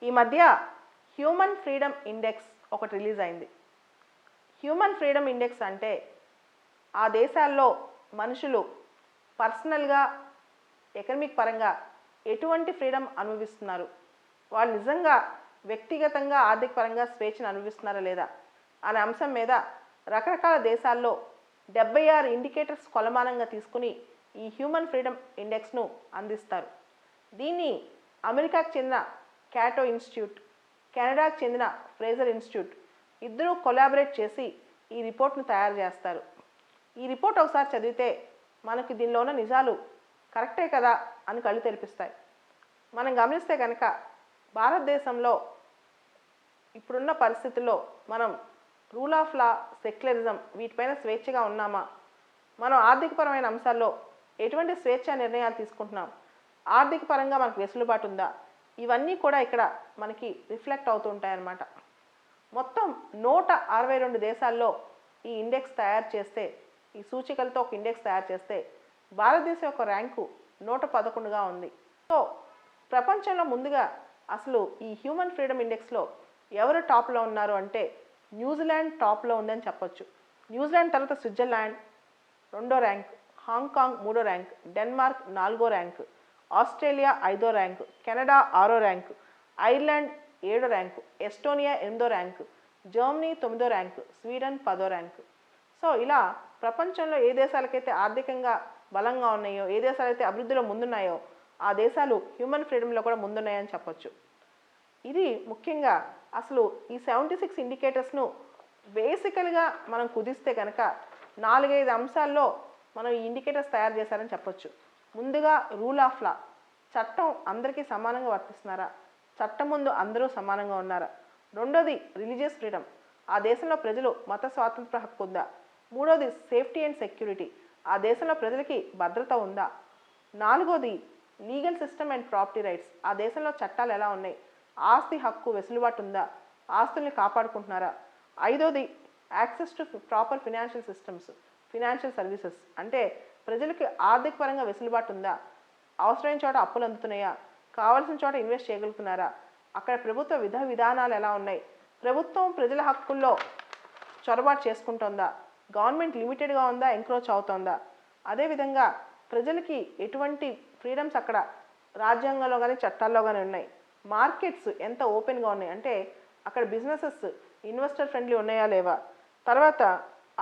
ఈ మధ్య human freedom index ఒకటి రిలీజ్ అయింది. హ్యూమన్ ఫ్రీడమ్ ఇండెక్స్ అంటే ఆ దేశాల్లో మనుషులు పర్సనల్గా ఎకనమిక్ పరంగా ఎటువంటి ఫ్రీడమ్ అనుభవిస్తున్నారు, వాళ్ళు నిజంగా వ్యక్తిగతంగా ఆర్థిక పరంగా స్వేచ్ఛను అనుభవిస్తున్నారా లేదా అనే అంశం మీద రకరకాల దేశాల్లో 76 ఇండికేటర్స్ కొలమానంగా తీసుకుని ఈ హ్యూమన్ ఫ్రీడమ్ ఇండెక్స్ను అందిస్తారు. దీన్ని అమెరికాకు చెందిన క్యాటో ఇన్స్టిట్యూట్, కెనడాకు చెందిన ఫ్రేజర్ ఇన్స్టిట్యూట్ ఇద్దరూ కొలాబరేట్ చేసి ఈ రిపోర్ట్ను తయారు చేస్తారు. ఈ రిపోర్ట్ ఒకసారి చదివితే మనకి దీనిలో ఉన్న నిజాలు కరెక్టే కదా అని కళ్ళు తెరిపిస్తాయి. మనం గమనిస్తే కనుక భారతదేశంలో ఇప్పుడున్న పరిస్థితుల్లో మనం రూల్ ఆఫ్ లా, సెక్యులరిజం వీటిపైన స్వేచ్ఛగా ఉన్నామా, మనం ఆర్థికపరమైన అంశాల్లో ఎటువంటి స్వేచ్ఛా నిర్ణయాలు తీసుకుంటున్నాం, ఆర్థిక పరంగా మనకు వెసులుబాటు ఉందా, ఇవన్నీ కూడా ఇక్కడ మనకి రిఫ్లెక్ట్ అవుతూ ఉంటాయన్నమాట. మొత్తం 162 దేశాల్లో ఈ ఇండెక్స్ తయారు చేస్తే, ఈ సూచికలతో ఒక ఇండెక్స్ తయారు చేస్తే భారతదేశం యొక్క ర్యాంకు 111గా ఉంది. సో ప్రపంచంలో ముందుగా అసలు ఈ హ్యూమన్ ఫ్రీడమ్ ఇండెక్స్లో ఎవరు టాప్లో ఉన్నారు అంటే న్యూజిలాండ్ టాప్లో ఉందని చెప్పొచ్చు. న్యూజిలాండ్ తర్వాత స్విట్జర్లాండ్ 2వ ర్యాంక్, హాంకాంగ్ 3వ ర్యాంక్, డెన్మార్క్ 4వ ర్యాంక్, ఆస్ట్రేలియా 5వ ర్యాంక్, కెనడా 6వ ర్యాంక్, ఐర్లాండ్ 7వ ర్యాంక్, ఎస్టోనియా 8వ ర్యాంక్, జర్మనీ 9వ ర్యాంక్, స్వీడన్ 10వ ర్యాంక్. సో ఇలా ప్రపంచంలో ఏ దేశాలకైతే ఆర్థికంగా బలంగా ఉన్నాయో, ఏ దేశాలైతే అభివృద్ధిలో ముందున్నాయో ఆ దేశాలు హ్యూమన్ ఫ్రీడమ్లో కూడా ముందున్నాయని చెప్పొచ్చు. ఇది ముఖ్యంగా అసలు ఈ 76 ఇండికేటర్స్ను బేసికల్గా మనం కుదిస్తే కనుక 4-5 అంశాల్లో మనం ఈ ఇండికేటర్స్ తయారు చేశారని చెప్పొచ్చు. ముందుగా రూల్ ఆఫ్ లా, చట్టం అందరికీ సమానంగా వర్తిస్తున్నారా, చట్టం ముందు అందరూ సమానంగా ఉన్నారా. రెండోది రిలీజియస్ ఫ్రీడమ్, ఆ దేశంలో ప్రజలు మత స్వాతంత్ర హక్కు ఉందా. మూడోది సేఫ్టీ అండ్ సెక్యూరిటీ, ఆ దేశంలో ప్రజలకి భద్రత ఉందా. నాలుగోది legal system and property rights, ఆ దేశంలో చట్టాలు ఎలా ఉన్నాయి, ఆస్తి హక్కు వెసులుబాటు ఉందా, ఆస్తుల్ని కాపాడుకుంటున్నారా. ఐదోది access to proper financial systems, financial services, అంటే ప్రజలకి ఆర్థిక పరంగా వెసులుబాటు ఉందా, అవసరమైన చోట అప్పులు అందుతున్నాయా, కావాల్సిన చోట ఇన్వెస్ట్ చేయగలుగుతున్నారా, అక్కడ ప్రభుత్వ విధానాలు ఎలా ఉన్నాయి, ప్రభుత్వం ప్రజల హక్కుల్లో చొరబాటు చేసుకుంటుందా, గవర్నమెంట్ లిమిటెడ్గా ఉందా, ఎంక్రోచ్ అవుతుందా, అదేవిధంగా ప్రజలకి ఎటువంటి ఫ్రీడమ్స్ అక్కడ రాజ్యాంగంలో కానీ చట్టాల్లో కానీ ఉన్నాయి, మార్కెట్స్ ఎంత ఓపెన్గా ఉన్నాయి, అంటే అక్కడ బిజినెసెస్ ఇన్వెస్టర్ ఫ్రెండ్లీ ఉన్నాయా లేవా, తర్వాత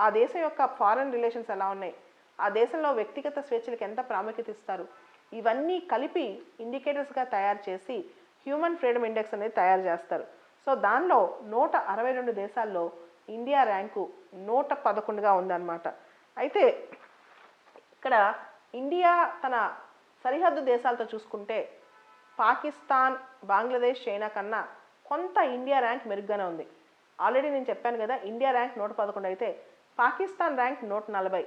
ఆ దేశం యొక్క ఫారెన్ రిలేషన్స్ ఎలా ఉన్నాయి, ఆ దేశంలో వ్యక్తిగత స్వేచ్ఛలకు ఎంత ప్రాముఖ్యత ఇస్తారు, ఇవన్నీ కలిపి ఇండికేటర్స్గా తయారు చేసి హ్యూమన్ ఫ్రీడమ్ ఇండెక్స్ అనేది తయారు చేస్తారు. సో దానిలో 162 దేశాల్లో ఇండియా ర్యాంకు 111గా ఉందన్నమాట. అయితే ఇక్కడ ఇండియా తన సరిహద్దు దేశాలతో చూసుకుంటే పాకిస్తాన్, బంగ్లాదేశ్, చైనా కన్నా కొంత ఇండియా ర్యాంక్ మెరుగ్గానే ఉంది. ఆల్రెడీ నేను చెప్పాను కదా, ఇండియా ర్యాంక్ 111 అయితే Pakistan rank 140,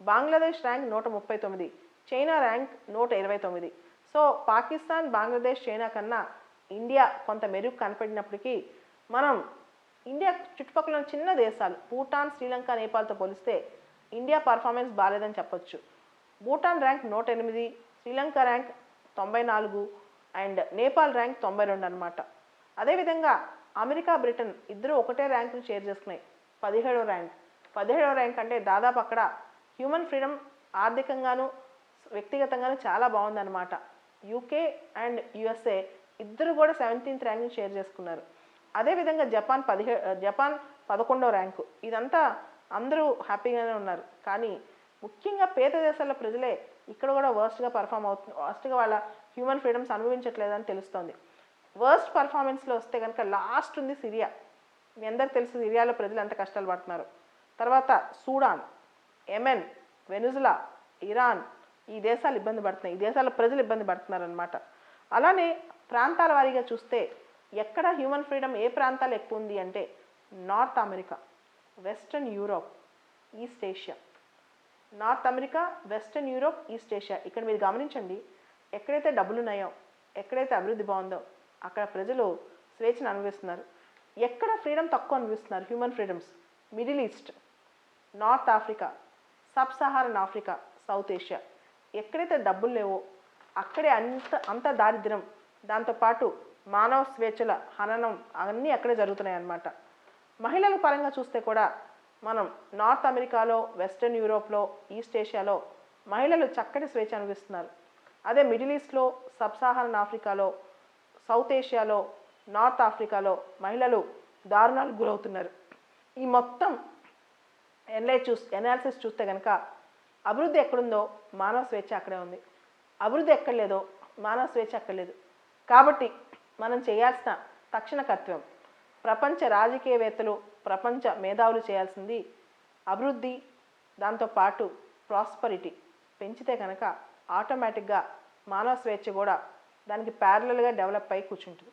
Bangladesh rank 139, China rank 129. So Pakistan, Bangladesh, China కన్నా ఇండియా కొంత మెరుగు కనపడినప్పటికీ మనం ఇండియా చుట్టుపక్కల చిన్న దేశాలు భూటాన్, శ్రీలంక, నేపాల్తో పోలిస్తే ఇండియా పర్ఫార్మెన్స్ బాగాలేదని చెప్పొచ్చు. Bhutan rank 108, Sri Lanka rank 94 and Nepal rank 92 అనమాట. అదేవిధంగా అమెరికా, బ్రిటన్ ఇద్దరు ఒకటే ర్యాంకును షేర్ చేసుకున్నాయి, 17వ ర్యాంక్. 17వ ర్యాంక్ అంటే దాదాపు అక్కడ హ్యూమన్ ఫ్రీడమ్ ఆర్థికంగాను వ్యక్తిగతంగాను చాలా బాగుందన్నమాట. యూకే అండ్ యుఎస్ఏ ఇద్దరు కూడా 17th ర్యాంక్ని షేర్ చేసుకున్నారు. అదేవిధంగా జపాన్ 11వ ర్యాంకు. ఇదంతా అందరూ హ్యాపీగానే ఉన్నారు. కానీ ముఖ్యంగా పేద దేశాల ప్రజలే ఇక్కడ కూడా వర్స్ట్గా పర్ఫామ్ అవుతుంది, వర్స్ట్గా వాళ్ళ హ్యూమన్ ఫ్రీడమ్స్ అనుభవించట్లేదని తెలుస్తోంది. వర్స్ట్ పర్ఫార్మెన్స్లో వస్తే కనుక లాస్ట్ ఉంది సిరియా. మీ అందరికి తెలుసు సిరియాలో ప్రజలు ఎంత కష్టాలు పడుతున్నారు. తర్వాత సూడాన్, యెమెన్, వెనుజులా, ఇరాన్, ఈ దేశాలు ఇబ్బంది పడుతున్నాయి, ఈ దేశాల ప్రజలు ఇబ్బంది పడుతున్నారు అనమాట. అలానే ప్రాంతాల వారీగా చూస్తే ఎక్కడ హ్యూమన్ ఫ్రీడమ్ ఏ ప్రాంతాలు ఎక్కువ ఉంది అంటే north America, western Europe, east Asia. North America, western Europe, east Asia. ఇక్కడ మీరు గమనించండి, ఎక్కడైతే డబ్బులు ఉన్నాయో, ఎక్కడైతే అభివృద్ధి బాగుందో అక్కడ ప్రజలు స్వేచ్ఛను అనుభవిస్తున్నారు. ఎక్కడ ఫ్రీడమ్ తక్కువ అనుభవిస్తున్నారు human freedoms, middle east, north Africa, sub Saharan Africa, south Asia. ఎక్కడైతే డబ్బులు లేవో అక్కడే అంత దారిద్ర్యం, దాంతోపాటు మానవ స్వేచ్ఛల హననం అన్నీ అక్కడే జరుగుతున్నాయి అన్నమాట. మహిళల పరంగా చూస్తే కూడా మనం నార్త్ అమెరికాలో, వెస్ట్రన్ యూరోప్లో, ఈస్ట్ ఏషియాలో మహిళలు చక్కటి స్వేచ్ఛ అనుభవిస్తున్నారు. అదే మిడిల్ ఈస్ట్లో, సబ్ సాహారన్ ఆఫ్రికాలో, సౌత్ ఏషియాలో, నార్త్ ఆఫ్రికాలో మహిళలు దారుణాలకు గురవుతున్నారు. ఈ మొత్తం ఎనాలిసిస్ చూస్తే కనుక అభివృద్ధి ఎక్కడుందో మానవ స్వేచ్ఛ అక్కడే ఉంది, అభివృద్ధి ఎక్కడ లేదో మానవ స్వేచ్ఛ అక్కడ లేదు. కాబట్టి మనం చేయాల్సిన తక్షణ కర్తవ్యం, ప్రపంచ రాజకీయవేత్తలు, ప్రపంచ మేధావులు చేయాల్సింది అభివృద్ధి, దాంతోపాటు ప్రాస్పరిటీ పెంచితే కనుక ఆటోమేటిక్గా మానవ స్వేచ్ఛ కూడా దానికి ప్యారలల్గా డెవలప్ అయి కూర్చుంటుంది.